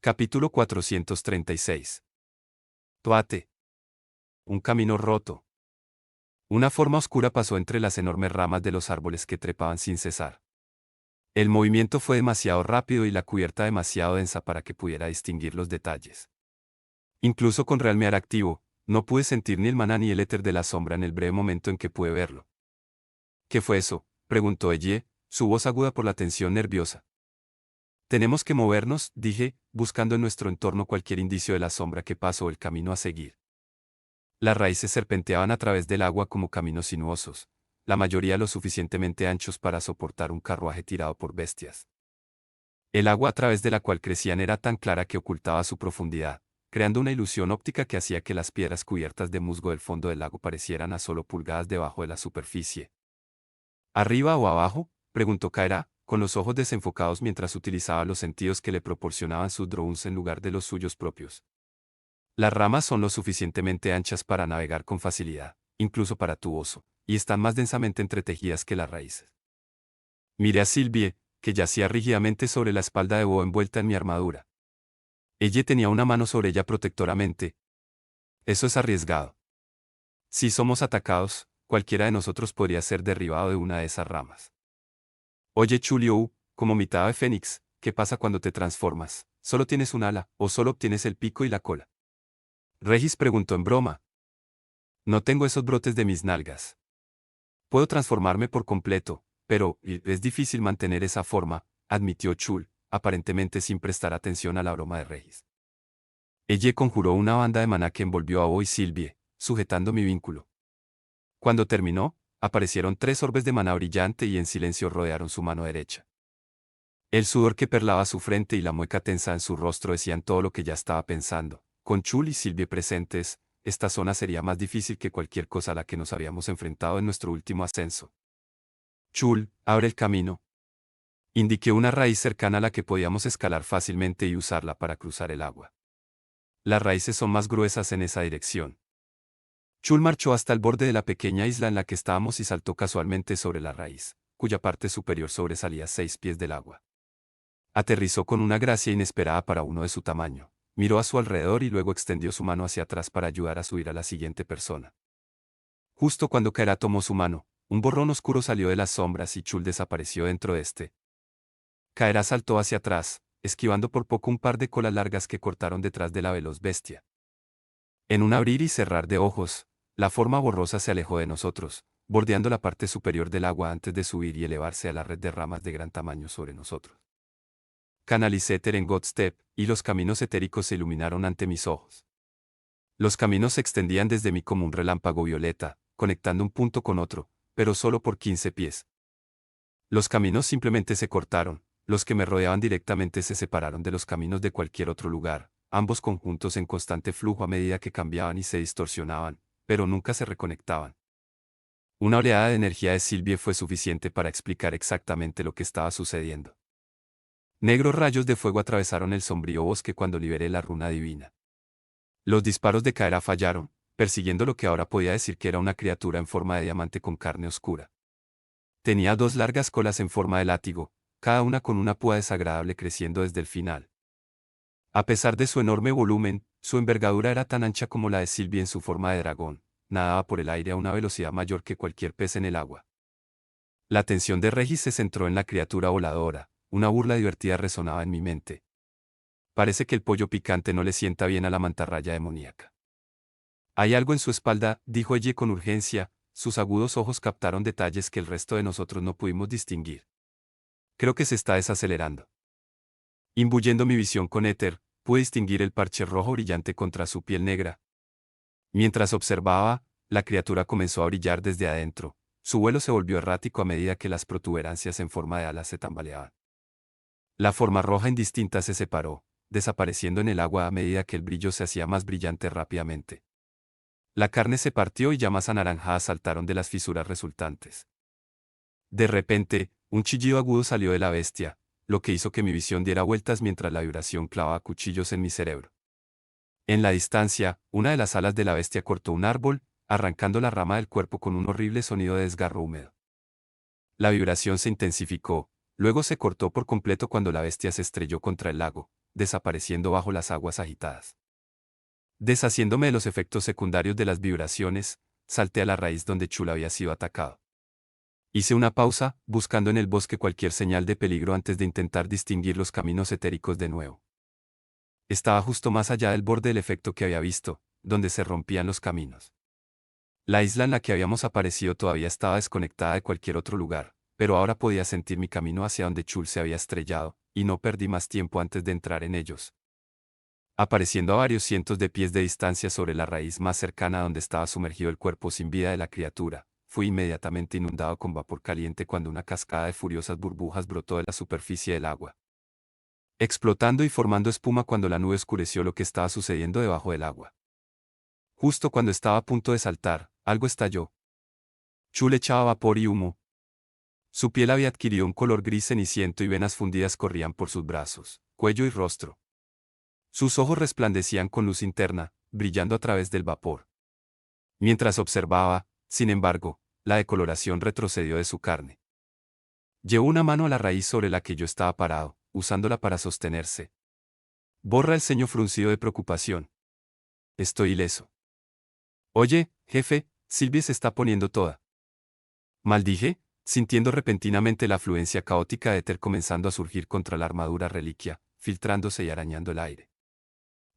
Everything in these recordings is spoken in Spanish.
Capítulo 436. Toate. Un camino roto. Una forma oscura pasó entre las enormes ramas de los árboles que trepaban sin cesar. El movimiento fue demasiado rápido y la cubierta demasiado densa para que pudiera distinguir los detalles. Incluso con realmear activo, no pude sentir ni el maná ni el éter de la sombra en el breve momento en que pude verlo. ¿Qué fue eso?, preguntó Eye, su voz aguda por la tensión nerviosa. Tenemos que movernos, dije, buscando en nuestro entorno cualquier indicio de la sombra que pasó o el camino a seguir. Las raíces serpenteaban a través del agua como caminos sinuosos, la mayoría lo suficientemente anchos para soportar un carruaje tirado por bestias. El agua a través de la cual crecían era tan clara que ocultaba su profundidad, creando una ilusión óptica que hacía que las piedras cubiertas de musgo del fondo del lago parecieran a solo pulgadas debajo de la superficie. ¿Arriba o abajo?, preguntó Kaera, con los ojos desenfocados mientras utilizaba los sentidos que le proporcionaban sus drones en lugar de los suyos propios. Las ramas son lo suficientemente anchas para navegar con facilidad, incluso para tu oso, y están más densamente entretejidas que las raíces. Miré a Sylvie, que yacía rígidamente sobre la espalda de Bo envuelta en mi armadura. Ella tenía una mano sobre ella protectoramente. Eso es arriesgado. Si somos atacados, cualquiera de nosotros podría ser derribado de una de esas ramas. Oye Chuliou, como mitad de fénix, ¿qué pasa cuando te transformas? ¿Solo tienes un ala, o solo obtienes el pico y la cola? Regis preguntó en broma. No tengo esos brotes de mis nalgas. Puedo transformarme por completo, pero es difícil mantener esa forma, admitió Chul, aparentemente sin prestar atención a la broma de Regis. Ella conjuró una banda de maná que envolvió a Bo y Sylvie, sujetando mi vínculo. Cuando terminó, aparecieron 3 orbes de maná brillante y en silencio rodearon su mano derecha. El sudor que perlaba su frente y la mueca tensa en su rostro decían todo lo que ya estaba pensando. Con Chul y Sylvie presentes, esta zona sería más difícil que cualquier cosa a la que nos habíamos enfrentado en nuestro último ascenso. Chul, abre el camino. Indiqué una raíz cercana a la que podíamos escalar fácilmente y usarla para cruzar el agua. Las raíces son más gruesas en esa dirección. Chul marchó hasta el borde de la pequeña isla en la que estábamos y saltó casualmente sobre la raíz, cuya parte superior sobresalía 6 pies del agua. Aterrizó con una gracia inesperada para uno de su tamaño. Miró a su alrededor y luego extendió su mano hacia atrás para ayudar a subir a la siguiente persona. Justo cuando Kaera tomó su mano, un borrón oscuro salió de las sombras y Chul desapareció dentro de este. Kaera saltó hacia atrás, esquivando por poco un par de colas largas que cortaron detrás de la veloz bestia. En un abrir y cerrar de ojos, la forma borrosa se alejó de nosotros, bordeando la parte superior del agua antes de subir y elevarse a la red de ramas de gran tamaño sobre nosotros. Canalicé éter en Godstep, y los caminos etéricos se iluminaron ante mis ojos. Los caminos se extendían desde mí como un relámpago violeta, conectando un punto con otro, pero solo por 15 pies. Los caminos simplemente se cortaron, los que me rodeaban directamente se separaron de los caminos de cualquier otro lugar, ambos conjuntos en constante flujo a medida que cambiaban y se distorsionaban, pero nunca se reconectaban. Una oleada de energía de Sylvie fue suficiente para explicar exactamente lo que estaba sucediendo. Negros rayos de fuego atravesaron el sombrío bosque cuando liberé la runa divina. Los disparos de Kaera fallaron, persiguiendo lo que ahora podía decir que era una criatura en forma de diamante con carne oscura. Tenía 2 largas colas en forma de látigo, cada una con una púa desagradable creciendo desde el final. A pesar de su enorme volumen, su envergadura era tan ancha como la de Sylvie en su forma de dragón, nadaba por el aire a una velocidad mayor que cualquier pez en el agua. La atención de Regis se centró en la criatura voladora. Una burla divertida resonaba en mi mente. Parece que el pollo picante no le sienta bien a la mantarraya demoníaca. Hay algo en su espalda, dijo ella con urgencia, sus agudos ojos captaron detalles que el resto de nosotros no pudimos distinguir. Creo que se está desacelerando. Imbuyendo mi visión con éter, pude distinguir el parche rojo brillante contra su piel negra. Mientras observaba, la criatura comenzó a brillar desde adentro. Su vuelo se volvió errático a medida que las protuberancias en forma de alas se tambaleaban. La forma roja indistinta se separó, desapareciendo en el agua a medida que el brillo se hacía más brillante rápidamente. La carne se partió y llamas anaranjadas saltaron de las fisuras resultantes. De repente, un chillido agudo salió de la bestia, lo que hizo que mi visión diera vueltas mientras la vibración clavaba cuchillos en mi cerebro. En la distancia, una de las alas de la bestia cortó un árbol, arrancando la rama del cuerpo con un horrible sonido de desgarro húmedo. La vibración se intensificó. Luego se cortó por completo cuando la bestia se estrelló contra el lago, desapareciendo bajo las aguas agitadas. Deshaciéndome de los efectos secundarios de las vibraciones, salté a la raíz donde Chul había sido atacado. Hice una pausa, buscando en el bosque cualquier señal de peligro antes de intentar distinguir los caminos etéricos de nuevo. Estaba justo más allá del borde del efecto que había visto, donde se rompían los caminos. La isla en la que habíamos aparecido todavía estaba desconectada de cualquier otro lugar, pero ahora podía sentir mi camino hacia donde Chul se había estrellado, y no perdí más tiempo antes de entrar en ellos. Apareciendo a varios cientos de pies de distancia sobre la raíz más cercana donde estaba sumergido el cuerpo sin vida de la criatura, fui inmediatamente inundado con vapor caliente cuando una cascada de furiosas burbujas brotó de la superficie del agua, explotando y formando espuma cuando la nube oscureció lo que estaba sucediendo debajo del agua. Justo cuando estaba a punto de saltar, algo estalló. Chul echaba vapor y humo. Su piel había adquirido un color gris ceniciento y venas fundidas corrían por sus brazos, cuello y rostro. Sus ojos resplandecían con luz interna, brillando a través del vapor. Mientras observaba, sin embargo, la decoloración retrocedió de su carne. Llevó una mano a la raíz sobre la que yo estaba parado, usándola para sostenerse. Borra el ceño fruncido de preocupación. Estoy ileso. Oye, jefe, Sylvie se está poniendo toda. Maldije, sintiendo repentinamente la afluencia caótica de éter comenzando a surgir contra la armadura reliquia, filtrándose y arañando el aire.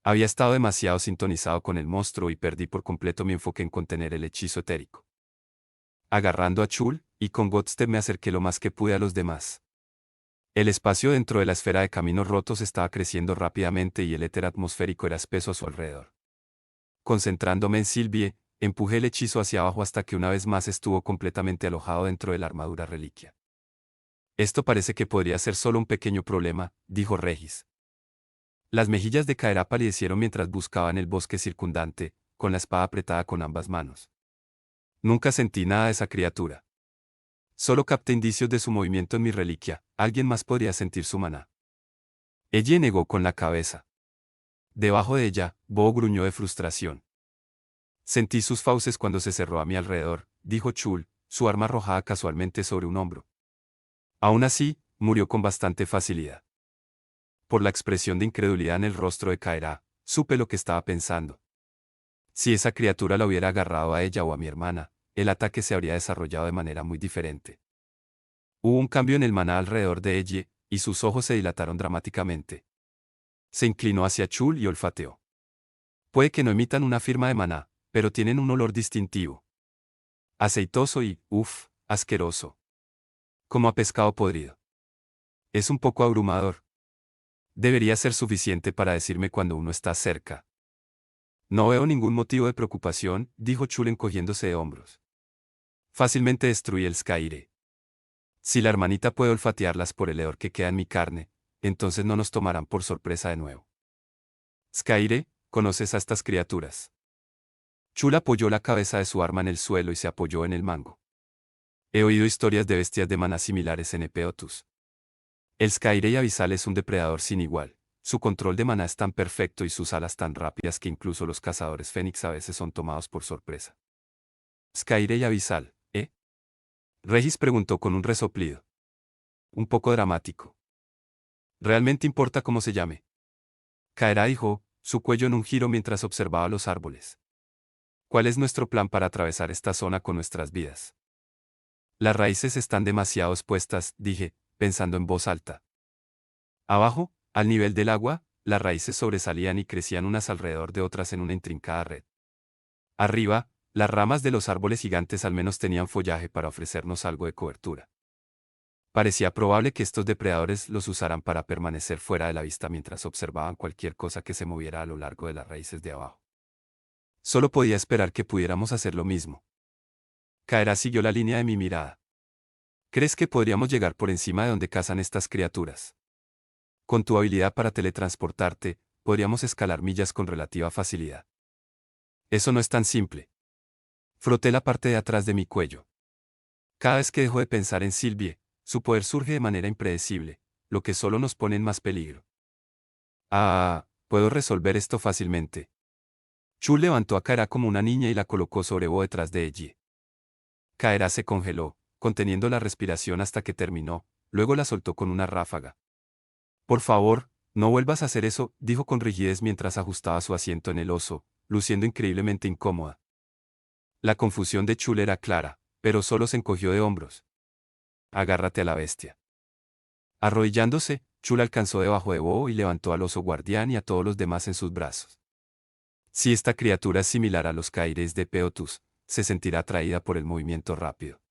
Había estado demasiado sintonizado con el monstruo y perdí por completo mi enfoque en contener el hechizo etérico. Agarrando a Chul, y con Godstep me acerqué lo más que pude a los demás. El espacio dentro de la esfera de caminos rotos estaba creciendo rápidamente y el éter atmosférico era espeso a su alrededor. Concentrándome en Sylvie, empujé el hechizo hacia abajo hasta que una vez más estuvo completamente alojado dentro de la armadura reliquia. Esto parece que podría ser solo un pequeño problema, dijo Regis. Las mejillas de Kaera palidecieron mientras buscaba en el bosque circundante, con la espada apretada con ambas manos. Nunca sentí nada de esa criatura. Solo capté indicios de su movimiento en mi reliquia, alguien más podría sentir su maná. Ella negó con la cabeza. Debajo de ella, Bo gruñó de frustración. Sentí sus fauces cuando se cerró a mi alrededor, dijo Chul, su arma arrojada casualmente sobre un hombro. Aún así, murió con bastante facilidad. Por la expresión de incredulidad en el rostro de Kaera, supe lo que estaba pensando. Si esa criatura la hubiera agarrado a ella o a mi hermana, el ataque se habría desarrollado de manera muy diferente. Hubo un cambio en el maná alrededor de ella, y sus ojos se dilataron dramáticamente. Se inclinó hacia Chul y olfateó. Puede que no emitan una firma de maná, pero tienen un olor distintivo. Aceitoso y, asqueroso. Como a pescado podrido. Es un poco abrumador. Debería ser suficiente para decirme cuando uno está cerca. No veo ningún motivo de preocupación, dijo Chul encogiéndose de hombros. Fácilmente destruí el Skyre. Si la hermanita puede olfatearlas por el hedor que queda en mi carne, entonces no nos tomarán por sorpresa de nuevo. Skyre, ¿conoces a estas criaturas? Chul apoyó la cabeza de su arma en el suelo y se apoyó en el mango. He oído historias de bestias de maná similares en Epeotus. El Skyre abisal es un depredador sin igual. Su control de maná es tan perfecto y sus alas tan rápidas que incluso los cazadores fénix a veces son tomados por sorpresa. Skyre abisal, ¿eh? Regis preguntó con un resoplido. Un poco dramático. ¿Realmente importa cómo se llame? Kaera dijo, su cuello en un giro mientras observaba los árboles. ¿Cuál es nuestro plan para atravesar esta zona con nuestras vidas? Las raíces están demasiado expuestas, dije, pensando en voz alta. Abajo, al nivel del agua, las raíces sobresalían y crecían unas alrededor de otras en una intrincada red. Arriba, las ramas de los árboles gigantes al menos tenían follaje para ofrecernos algo de cobertura. Parecía probable que estos depredadores los usaran para permanecer fuera de la vista mientras observaban cualquier cosa que se moviera a lo largo de las raíces de abajo. Solo podía esperar que pudiéramos hacer lo mismo. Kaera siguió la línea de mi mirada. ¿Crees que podríamos llegar por encima de donde cazan estas criaturas? Con tu habilidad para teletransportarte, podríamos escalar millas con relativa facilidad. Eso no es tan simple. Froté la parte de atrás de mi cuello. Cada vez que dejo de pensar en Sylvie, su poder surge de manera impredecible, lo que solo nos pone en más peligro. Puedo resolver esto fácilmente. Chul levantó a Kaera como una niña y la colocó sobre Bo detrás de ella. Kaera se congeló, conteniendo la respiración hasta que terminó, luego la soltó con una ráfaga. Por favor, No vuelvas a hacer eso, dijo con rigidez mientras ajustaba su asiento en el oso, luciendo increíblemente incómoda. La confusión de Chul era clara, pero solo se encogió de hombros. Agárrate a la bestia. Arrodillándose, Chul alcanzó debajo de Bo y levantó al oso guardián y a todos los demás en sus brazos. Si esta criatura es similar a los caires de Peotus, se sentirá atraída por el movimiento rápido.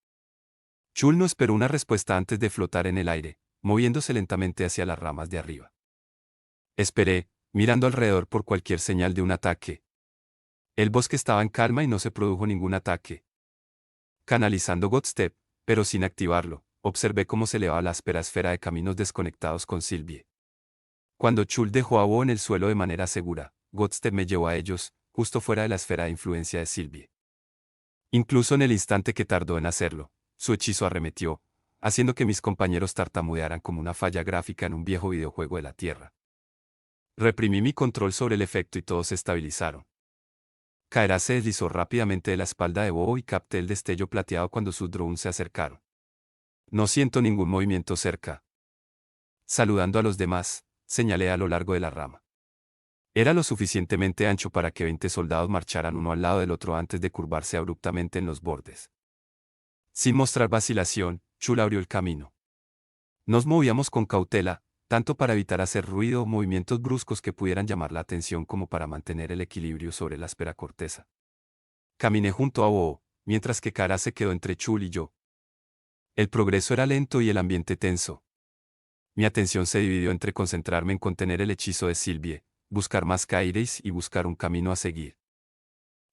Chul no esperó una respuesta antes de flotar en el aire, moviéndose lentamente hacia las ramas de arriba. Esperé, mirando alrededor por cualquier señal de un ataque. El bosque estaba en calma y no se produjo ningún ataque. Canalizando Godstep, pero sin activarlo, observé cómo se elevaba la áspera esfera de caminos desconectados con Sylvie. Cuando Chul dejó a Bo en el suelo de manera segura, Godstep me llevó a ellos, justo fuera de la esfera de influencia de Sylvie. Incluso en el instante que tardó en hacerlo, su hechizo arremetió, haciendo que mis compañeros tartamudearan como una falla gráfica en un viejo videojuego de la Tierra. Reprimí mi control sobre el efecto y todos se estabilizaron. Kaera se deslizó rápidamente de la espalda de Bo y capté el destello plateado cuando sus drones se acercaron. No siento ningún movimiento cerca. Saludando a los demás, señalé a lo largo de la rama. Era lo suficientemente ancho para que 20 soldados marcharan uno al lado del otro antes de curvarse abruptamente en los bordes. Sin mostrar vacilación, Chul abrió el camino. Nos movíamos con cautela, tanto para evitar hacer ruido o movimientos bruscos que pudieran llamar la atención como para mantener el equilibrio sobre la áspera corteza. Caminé junto a Bo, mientras que Kara se quedó entre Chul y yo. El progreso era lento y el ambiente tenso. Mi atención se dividió entre concentrarme en contener el hechizo de Sylvie, buscar más Kaireis y buscar un camino a seguir.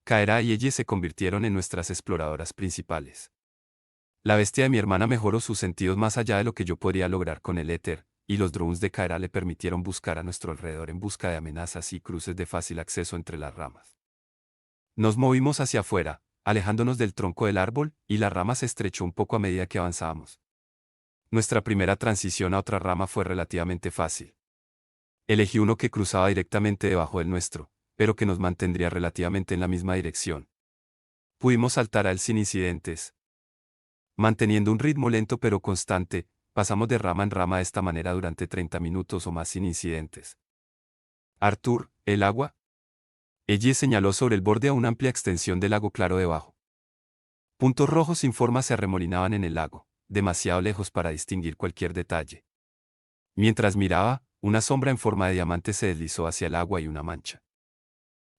Kaera y ella se convirtieron en nuestras exploradoras principales. La bestia de mi hermana mejoró sus sentidos más allá de lo que yo podría lograr con el éter, y los drones de Kaera le permitieron buscar a nuestro alrededor en busca de amenazas y cruces de fácil acceso entre las ramas. Nos movimos hacia afuera, alejándonos del tronco del árbol, y la rama se estrechó un poco a medida que avanzábamos. Nuestra primera transición a otra rama fue relativamente fácil. Elegí uno que cruzaba directamente debajo del nuestro, pero que nos mantendría relativamente en la misma dirección. Pudimos saltar a él sin incidentes. Manteniendo un ritmo lento pero constante, pasamos de rama en rama de esta manera durante 30 minutos o más sin incidentes. Arthur, ¿el agua? Ellie señaló sobre el borde a una amplia extensión de lago claro debajo. Puntos rojos sin forma se arremolinaban en el lago, demasiado lejos para distinguir cualquier detalle. Mientras miraba, una sombra en forma de diamante se deslizó hacia el agua y una mancha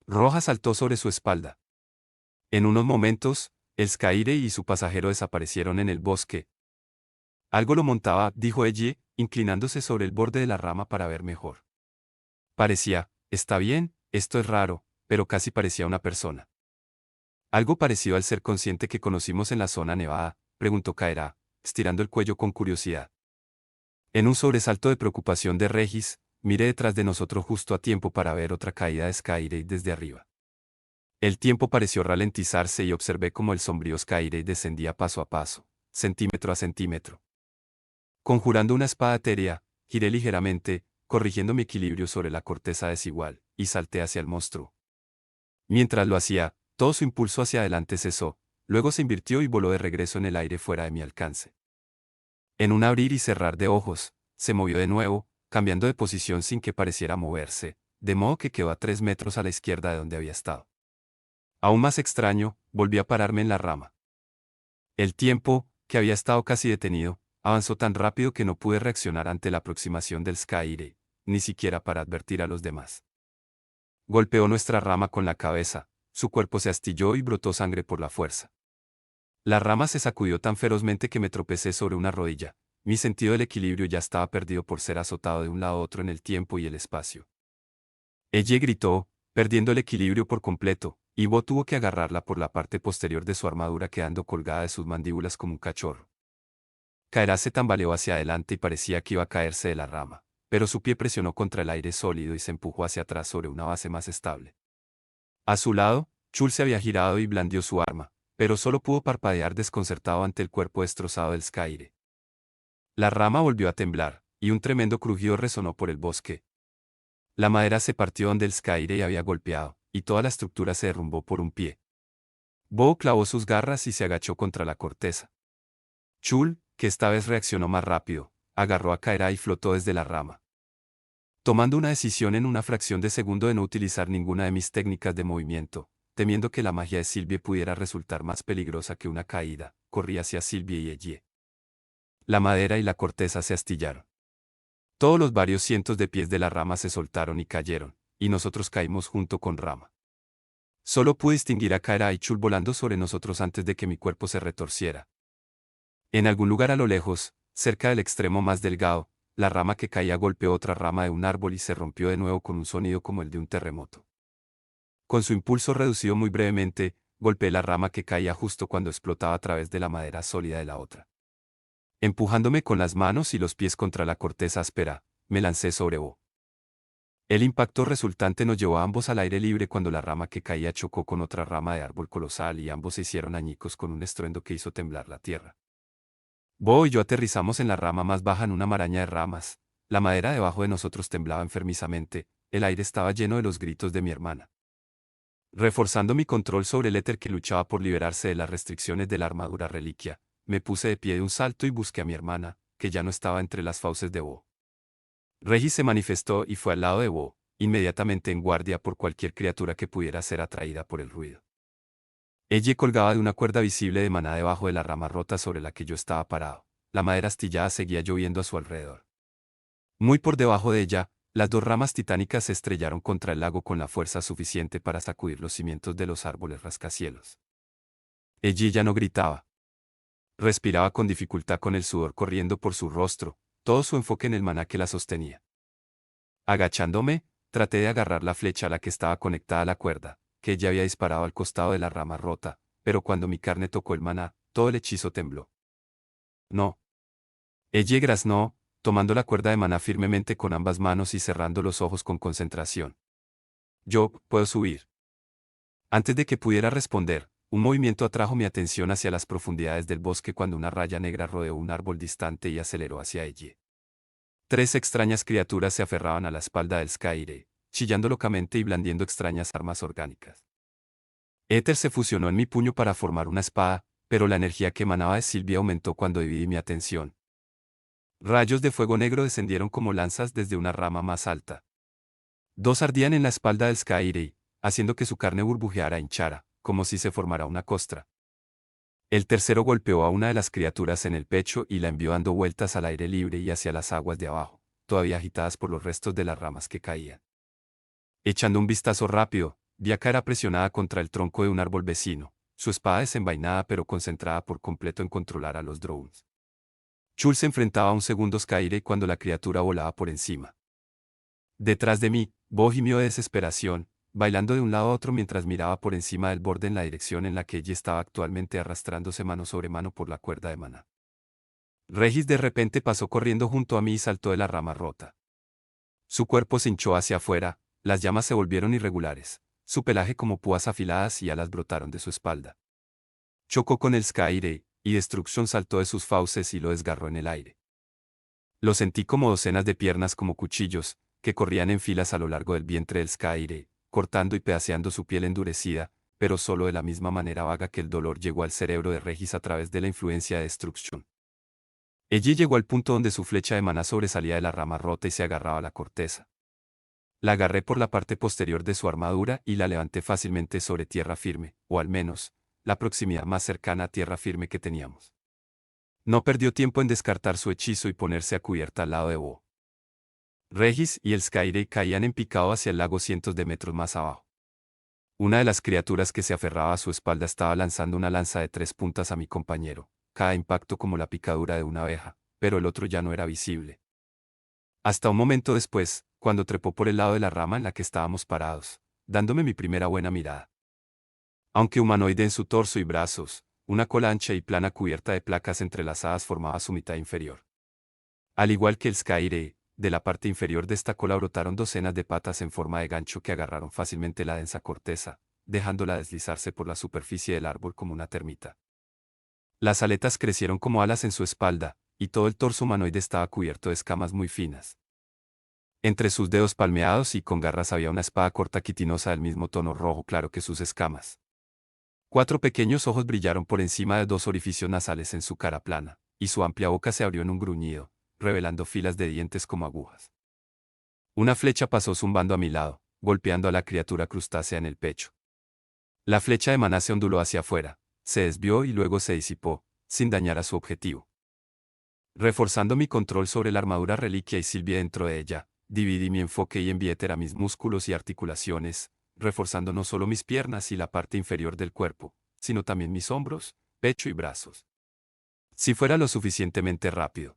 roja saltó sobre su espalda. En unos momentos, el Skyre y su pasajero desaparecieron en el bosque. Algo lo montaba, dijo Ellie, inclinándose sobre el borde de la rama para ver mejor. Parecía, está bien, esto es raro, pero casi parecía una persona. Algo parecido al ser consciente que conocimos en la zona nevada, preguntó Kaera, estirando el cuello con curiosidad. En un sobresalto de preocupación de Regis, miré detrás de nosotros justo a tiempo para ver otra caída de Skyre desde arriba. El tiempo pareció ralentizarse y observé cómo el sombrío Skyre descendía paso a paso, centímetro a centímetro. Conjurando una espada etérea, giré ligeramente, corrigiendo mi equilibrio sobre la corteza desigual, y salté hacia el monstruo. Mientras lo hacía, todo su impulso hacia adelante cesó, luego se invirtió y voló de regreso en el aire fuera de mi alcance. En un abrir y cerrar de ojos, se movió de nuevo, cambiando de posición sin que pareciera moverse, de modo que quedó a 3 metros a la izquierda de donde había estado. Aún más extraño, volví a pararme en la rama. El tiempo, que había estado casi detenido, avanzó tan rápido que no pude reaccionar ante la aproximación del Skyre, ni siquiera para advertir a los demás. Golpeó nuestra rama con la cabeza, su cuerpo se astilló y brotó sangre por la fuerza. La rama se sacudió tan ferozmente que me tropecé sobre una rodilla. Mi sentido del equilibrio ya estaba perdido por ser azotado de un lado a otro en el tiempo y el espacio. Ellie gritó, perdiendo el equilibrio por completo, y Bo tuvo que agarrarla por la parte posterior de su armadura quedando colgada de sus mandíbulas como un cachorro. Kaera se tambaleó hacia adelante y parecía que iba a caerse de la rama, pero su pie presionó contra el aire sólido y se empujó hacia atrás sobre una base más estable. A su lado, Chul se había girado y blandió su arma, pero solo pudo parpadear desconcertado ante el cuerpo destrozado del Skyre. La rama volvió a temblar, y un tremendo crujido resonó por el bosque. La madera se partió donde el Skyre había golpeado, y toda la estructura se derrumbó por un pie. Bo clavó sus garras y se agachó contra la corteza. Chul, que esta vez reaccionó más rápido, agarró a Kaera y flotó desde la rama. tomando una decisión en una fracción de segundo de no utilizar ninguna de mis técnicas de movimiento, temiendo que la magia de Sylvie pudiera resultar más peligrosa que una caída, corrí hacia Sylvie y Ellie. La madera y la corteza se astillaron. Todos los varios cientos de pies de la rama se soltaron y cayeron, y nosotros caímos junto con Rama. Solo pude distinguir a Kaera y Chul volando sobre nosotros antes de que mi cuerpo se retorciera. En algún lugar a lo lejos, cerca del extremo más delgado, la rama que caía golpeó otra rama de un árbol y se rompió de nuevo con un sonido como el de un terremoto. Con su impulso reducido muy brevemente, golpeé la rama que caía justo cuando explotaba a través de la madera sólida de la otra. Empujándome con las manos y los pies contra la corteza áspera, me lancé sobre Bo. El impacto resultante nos llevó a ambos al aire libre cuando la rama que caía chocó con otra rama de árbol colosal y ambos se hicieron añicos con un estruendo que hizo temblar la tierra. Bo y yo aterrizamos en la rama más baja en una maraña de ramas, la madera debajo de nosotros temblaba enfermizamente, el aire estaba lleno de los gritos de mi hermana. Reforzando mi control sobre el éter que luchaba por liberarse de las restricciones de la armadura reliquia, me puse de pie de un salto y busqué a mi hermana, que ya no estaba entre las fauces de Bo. Regis se manifestó y fue al lado de Bo, inmediatamente en guardia por cualquier criatura que pudiera ser atraída por el ruido. Ella colgaba de una cuerda visible de maná debajo de la rama rota sobre la que yo estaba parado. La madera astillada seguía lloviendo a su alrededor. Muy por debajo de ella, las dos ramas titánicas se estrellaron contra el lago con la fuerza suficiente para sacudir los cimientos de los árboles rascacielos. Ella ya no gritaba. Respiraba con dificultad con el sudor corriendo por su rostro, todo su enfoque en el maná que la sostenía. Agachándome, traté de agarrar la flecha a la que estaba conectada a la cuerda, que ella había disparado al costado de la rama rota, pero cuando mi carne tocó el maná, todo el hechizo tembló. No. Ella graznó, tomando la cuerda de maná firmemente con ambas manos y cerrando los ojos con concentración. Yo, puedo subir. Antes de que pudiera responder, un movimiento atrajo mi atención hacia las profundidades del bosque cuando una raya negra rodeó un árbol distante y aceleró hacia ella. Tres extrañas criaturas se aferraban a la espalda del Skyre, chillando locamente y blandiendo extrañas armas orgánicas. Éter se fusionó en mi puño para formar una espada, pero la energía que emanaba de Sylvie aumentó cuando dividí mi atención. Rayos de fuego negro descendieron como lanzas desde una rama más alta. Dos ardían en la espalda del Skyre, haciendo que su carne burbujeara e hinchara, como si se formara una costra. El tercero golpeó a una de las criaturas en el pecho y la envió dando vueltas al aire libre y hacia las aguas de abajo, todavía agitadas por los restos de las ramas que caían. Echando un vistazo rápido, vi a Kaera presionada contra el tronco de un árbol vecino, su espada desenvainada pero concentrada por completo en controlar a los drones. Chul se enfrentaba a un segundo Skyre cuando la criatura volaba por encima. Detrás de mí, Bo gimió de desesperación, bailando de un lado a otro mientras miraba por encima del borde en la dirección en la que ella estaba actualmente arrastrándose mano sobre mano por la cuerda de maná. Regis de repente pasó corriendo junto a mí y saltó de la rama rota. Su cuerpo se hinchó hacia afuera, las llamas se volvieron irregulares, su pelaje como púas afiladas y alas brotaron de su espalda. Chocó con el Skyre, y Destruction saltó de sus fauces y lo desgarró en el aire. Lo sentí como docenas de piernas como cuchillos, que corrían en filas a lo largo del vientre del Skyre, cortando y pedaceando su piel endurecida, pero solo de la misma manera vaga que el dolor llegó al cerebro de Regis a través de la influencia de Destruction. Allí llegó al punto donde su flecha de maná sobresalía de la rama rota y se agarraba a la corteza. La agarré por la parte posterior de su armadura y la levanté fácilmente sobre tierra firme, o al menos, la proximidad más cercana a tierra firme que teníamos. No perdió tiempo en descartar su hechizo y ponerse a cubierta al lado de Bo. Regis y el Skyre caían en picado hacia el lago cientos de metros más abajo. Una de las criaturas que se aferraba a su espalda estaba lanzando una lanza de 3 puntas a mi compañero, cada impacto como la picadura de una abeja, pero el otro ya no era visible. Hasta un momento después, cuando trepó por el lado de la rama en la que estábamos parados, dándome mi primera buena mirada. Aunque humanoide en su torso y brazos, una cola ancha y plana cubierta de placas entrelazadas formaba su mitad inferior. Al igual que el Skyre, de la parte inferior de esta cola brotaron docenas de patas en forma de gancho que agarraron fácilmente la densa corteza, dejándola deslizarse por la superficie del árbol como una termita. Las aletas crecieron como alas en su espalda, y todo el torso humanoide estaba cubierto de escamas muy finas. Entre sus dedos palmeados y con garras había una espada corta quitinosa del mismo tono rojo claro que sus escamas. 4 pequeños ojos brillaron por encima de 2 orificios nasales en su cara plana, y su amplia boca se abrió en un gruñido, revelando filas de dientes como agujas. Una flecha pasó zumbando a mi lado, golpeando a la criatura crustácea en el pecho. La flecha de maná se onduló hacia afuera, se desvió y luego se disipó, sin dañar a su objetivo. Reforzando mi control sobre la armadura reliquia y Sylvie dentro de ella, dividí mi enfoque y envié éter a mis músculos y articulaciones, reforzando no solo mis piernas y la parte inferior del cuerpo, sino también mis hombros, pecho y brazos. Si fuera lo suficientemente rápido.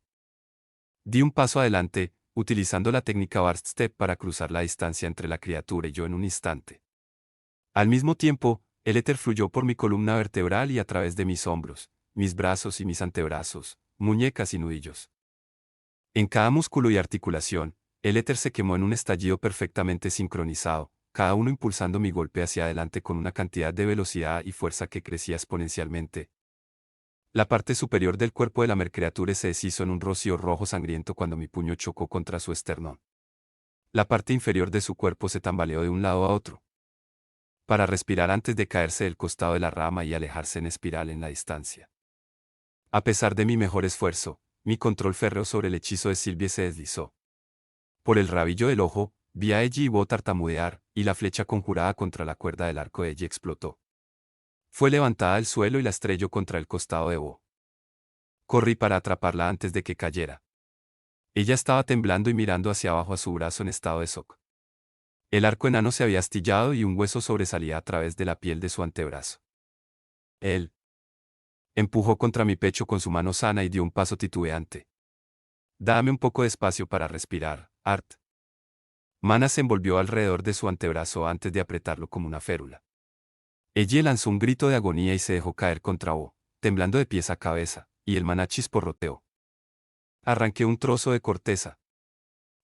Di un paso adelante, utilizando la técnica Burst Step para cruzar la distancia entre la criatura y yo en un instante. Al mismo tiempo, el éter fluyó por mi columna vertebral y a través de mis hombros, mis brazos y mis antebrazos, muñecas y nudillos. En cada músculo y articulación, el éter se quemó en un estallido perfectamente sincronizado, cada uno impulsando mi golpe hacia adelante con una cantidad de velocidad y fuerza que crecía exponencialmente. La parte superior del cuerpo de la mercreature se deshizo en un rocío rojo sangriento cuando mi puño chocó contra su esternón. La parte inferior de su cuerpo se tambaleó de un lado a otro, para respirar antes de caerse del costado de la rama y alejarse en espiral en la distancia. A pesar de mi mejor esfuerzo, mi control férreo sobre el hechizo de Sylvie se deslizó. Por el rabillo del ojo, vi a Ellie y Bo tartamudear, y la flecha conjurada contra la cuerda del arco de Ellie explotó. Fue levantada del suelo y la estrelló contra el costado de Bo. Corrí para atraparla antes de que cayera. Ella estaba temblando y mirando hacia abajo a su brazo en estado de shock. El arco enano se había astillado y un hueso sobresalía a través de la piel de su antebrazo. Él empujó contra mi pecho con su mano sana y dio un paso titubeante. Dame un poco de espacio para respirar, Art. Mana se envolvió alrededor de su antebrazo antes de apretarlo como una férula. Ella lanzó un grito de agonía y se dejó caer contra Bo, temblando de pies a cabeza, y el maná chisporroteó. Arranqué un trozo de corteza.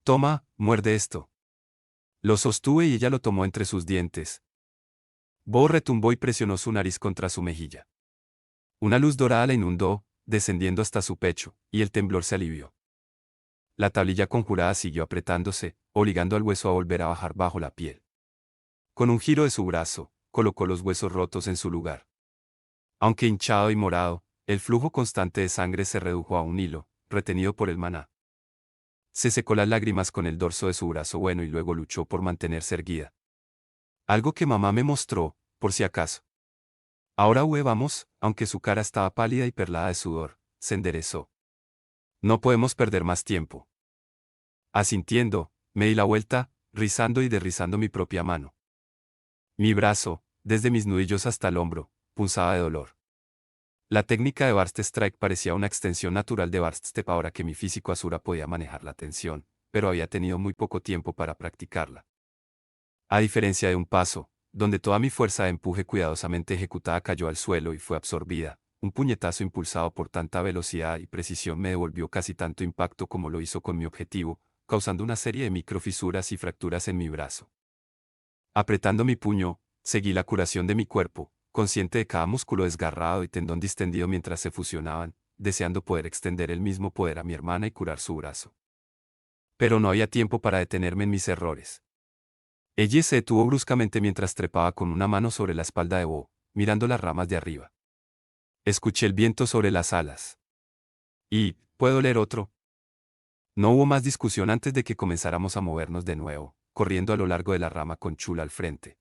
Toma, muerde esto. Lo sostuve y ella lo tomó entre sus dientes. Bo retumbó y presionó su nariz contra su mejilla. Una luz dorada la inundó, descendiendo hasta su pecho, y el temblor se alivió. La tablilla conjurada siguió apretándose, obligando al hueso a volver a bajar bajo la piel. Con un giro de su brazo, colocó los huesos rotos en su lugar. Aunque hinchado y morado, el flujo constante de sangre se redujo a un hilo, retenido por el maná. Se secó las lágrimas con el dorso de su brazo bueno y luego luchó por mantenerse erguida. Algo que mamá me mostró, por si acaso. Ahora vamos, aunque su cara estaba pálida y perlada de sudor, se enderezó. No podemos perder más tiempo. Asintiendo, me di la vuelta, rizando y derrizando mi propia mano. Mi brazo, desde mis nudillos hasta el hombro, punzaba de dolor. La técnica de Burst Strike parecía una extensión natural de Burst Step ahora que mi físico Asura podía manejar la tensión, pero había tenido muy poco tiempo para practicarla. A diferencia de un paso, donde toda mi fuerza de empuje cuidadosamente ejecutada cayó al suelo y fue absorbida, un puñetazo impulsado por tanta velocidad y precisión me devolvió casi tanto impacto como lo hizo con mi objetivo, causando una serie de microfisuras y fracturas en mi brazo. Apretando mi puño, seguí la curación de mi cuerpo, consciente de cada músculo desgarrado y tendón distendido mientras se fusionaban, deseando poder extender el mismo poder a mi hermana y curar su brazo. Pero no había tiempo para detenerme en mis errores. Ella se detuvo bruscamente mientras trepaba con una mano sobre la espalda de Bo, mirando las ramas de arriba. Escuché el viento sobre las alas. Y, ¿puedo leer otro? No hubo más discusión antes de que comenzáramos a movernos de nuevo, corriendo a lo largo de la rama con Chula al frente.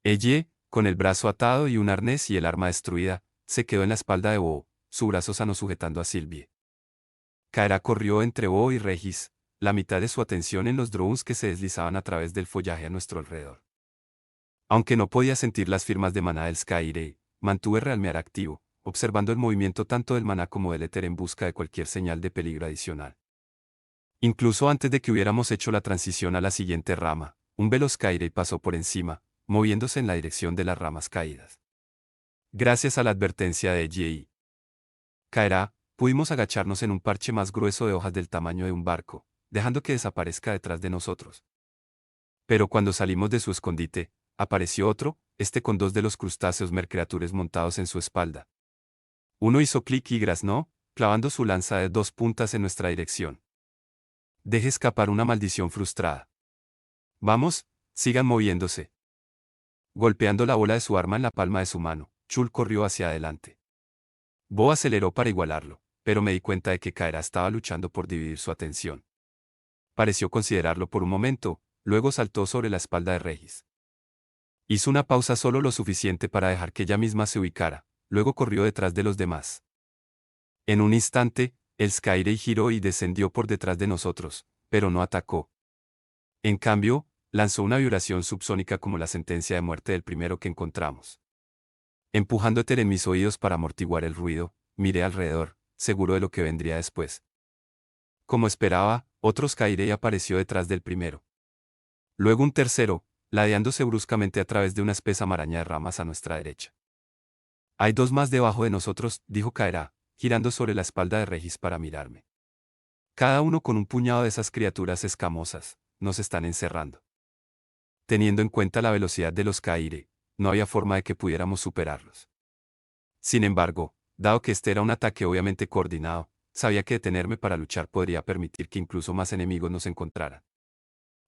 Ella, con el brazo atado y un arnés y el arma destruida, se quedó en la espalda de Bo, su brazo sano sujetando a Sylvie. Kaera corrió entre Bo y Regis, la mitad de su atención en los drones que se deslizaban a través del follaje a nuestro alrededor. Aunque no podía sentir las firmas de maná del Skyray, mantuve realmear activo, observando el movimiento tanto del maná como del éter en busca de cualquier señal de peligro adicional. Incluso antes de que hubiéramos hecho la transición a la siguiente rama, un veloz Skyray pasó por encima, moviéndose en la dirección de las ramas caídas. Gracias a la advertencia de J.I. Kaera, pudimos agacharnos en un parche más grueso de hojas del tamaño de un barco, dejando que desaparezca detrás de nosotros. Pero cuando salimos de su escondite, apareció otro, este con dos de los crustáceos mercreatures montados en su espalda. Uno hizo clic y graznó, clavando su lanza de 2 puntas en nuestra dirección. Deje escapar una maldición frustrada. Vamos, sigan moviéndose. Golpeando la bola de su arma en la palma de su mano, Chul corrió hacia adelante. Bo aceleró para igualarlo, pero me di cuenta de que Kaera estaba luchando por dividir su atención. Pareció considerarlo por un momento, luego saltó sobre la espalda de Regis. Hizo una pausa solo lo suficiente para dejar que ella misma se ubicara, luego corrió detrás de los demás. En un instante, el Skyrey giró y descendió por detrás de nosotros, pero no atacó. En cambio, lanzó una vibración subsónica como la sentencia de muerte del primero que encontramos. Empujando éter en mis oídos para amortiguar el ruido, miré alrededor, seguro de lo que vendría después. Como esperaba, otro Skyrey apareció detrás del primero. Luego un tercero, ladeándose bruscamente a través de una espesa maraña de ramas a nuestra derecha. Hay dos más debajo de nosotros, dijo Kaera, girando sobre la espalda de Regis para mirarme. Cada uno con un puñado de esas criaturas escamosas, nos están encerrando. Teniendo en cuenta la velocidad de los Kaire, no había forma de que pudiéramos superarlos. Sin embargo, dado que este era un ataque obviamente coordinado, sabía que detenerme para luchar podría permitir que incluso más enemigos nos encontraran.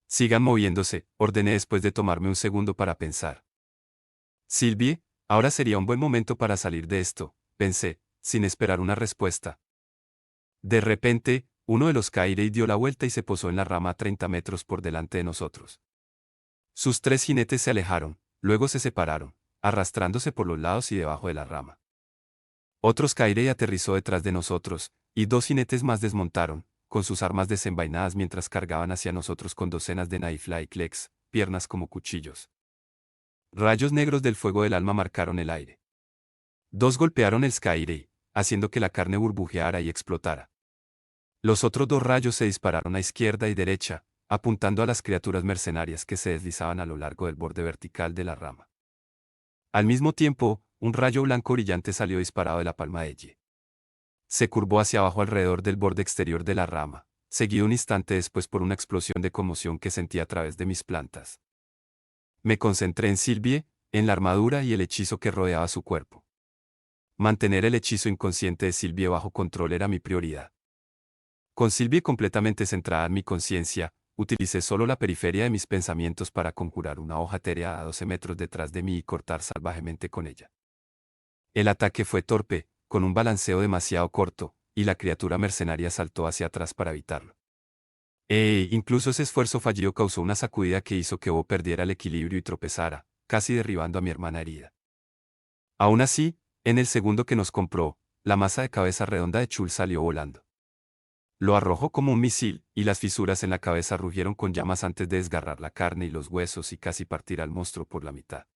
Sigan moviéndose, ordené después de tomarme un segundo para pensar. Sylvie, ahora sería un buen momento para salir de esto, pensé, sin esperar una respuesta. De repente, uno de los Kairei dio la vuelta y se posó en la rama a 30 metros por delante de nosotros. Sus tres jinetes se alejaron, luego se separaron, arrastrándose por los lados y debajo de la rama. Otros Kairei aterrizó detrás de nosotros, y dos jinetes más desmontaron, con sus armas desenvainadas mientras cargaban hacia nosotros con docenas de knife-like legs, piernas como cuchillos. Rayos negros del fuego del alma marcaron el aire. Dos golpearon el Skyrey, haciendo que la carne burbujeara y explotara. Los otros dos rayos se dispararon a izquierda y derecha, apuntando a las criaturas mercenarias que se deslizaban a lo largo del borde vertical de la rama. Al mismo tiempo, un rayo blanco brillante salió disparado de la palma de Ye. Se curvó hacia abajo alrededor del borde exterior de la rama, seguido un instante después por una explosión de conmoción que sentí a través de mis plantas. Me concentré en Sylvie, en la armadura y el hechizo que rodeaba su cuerpo. Mantener el hechizo inconsciente de Sylvie bajo control era mi prioridad. Con Sylvie completamente centrada en mi conciencia, utilicé solo la periferia de mis pensamientos para conjurar una hoja etérea a 12 metros detrás de mí y cortar salvajemente con ella. El ataque fue torpe, con un balanceo demasiado corto, y la criatura mercenaria saltó hacia atrás para evitarlo. Incluso ese esfuerzo fallido causó una sacudida que hizo que Bo perdiera el equilibrio y tropezara, casi derribando a mi hermana herida. Aún así, en el segundo que nos compró, la masa de cabeza redonda de Chul salió volando. Lo arrojó como un misil, y las fisuras en la cabeza rugieron con llamas antes de desgarrar la carne y los huesos y casi partir al monstruo por la mitad.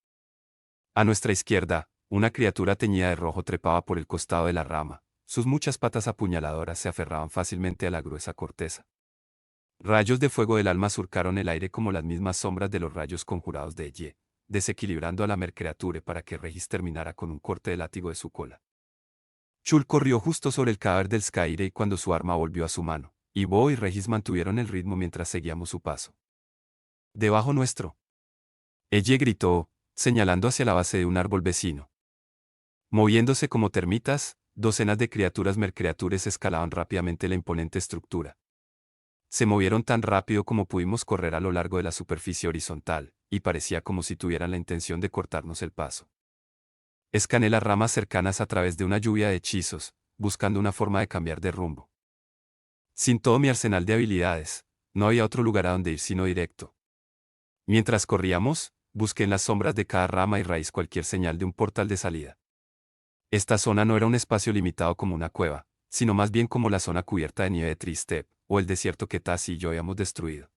A nuestra izquierda, una criatura teñida de rojo trepaba por el costado de la rama, sus muchas patas apuñaladoras se aferraban fácilmente a la gruesa corteza. Rayos de fuego del alma surcaron el aire como las mismas sombras de los rayos conjurados de Ye, desequilibrando a la mercreature para que Regis terminara con un corte de látigo de su cola. Chul corrió justo sobre el cadáver del Skyrey cuando su arma volvió a su mano, y Bo y Regis mantuvieron el ritmo mientras seguíamos su paso. Debajo nuestro. Ella gritó, señalando hacia la base de un árbol vecino. Moviéndose como termitas, docenas de criaturas mercreatures escalaban rápidamente la imponente estructura. Se movieron tan rápido como pudimos correr a lo largo de la superficie horizontal, y parecía como si tuvieran la intención de cortarnos el paso. Escané las ramas cercanas a través de una lluvia de hechizos, buscando una forma de cambiar de rumbo. Sin todo mi arsenal de habilidades, no había otro lugar a donde ir sino directo. Mientras corríamos, busqué en las sombras de cada rama y raíz cualquier señal de un portal de salida. Esta zona no era un espacio limitado como una cueva, sino más bien como la zona cubierta de nieve de Tristep, o el desierto que Tassi y yo habíamos destruido.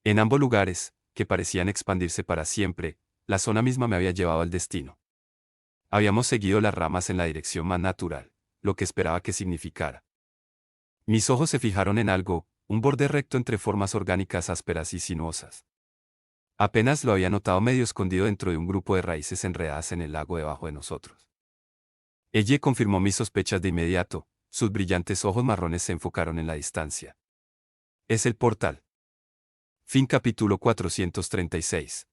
En ambos lugares, que parecían expandirse para siempre, la zona misma me había llevado al destino. Habíamos seguido las ramas en la dirección más natural, lo que esperaba que significara. Mis ojos se fijaron en algo, un borde recto entre formas orgánicas ásperas y sinuosas. Apenas lo había notado medio escondido dentro de un grupo de raíces enredadas en el lago debajo de nosotros. Ella confirmó mis sospechas de inmediato, sus brillantes ojos marrones se enfocaron en la distancia. Es el portal. Fin capítulo 436.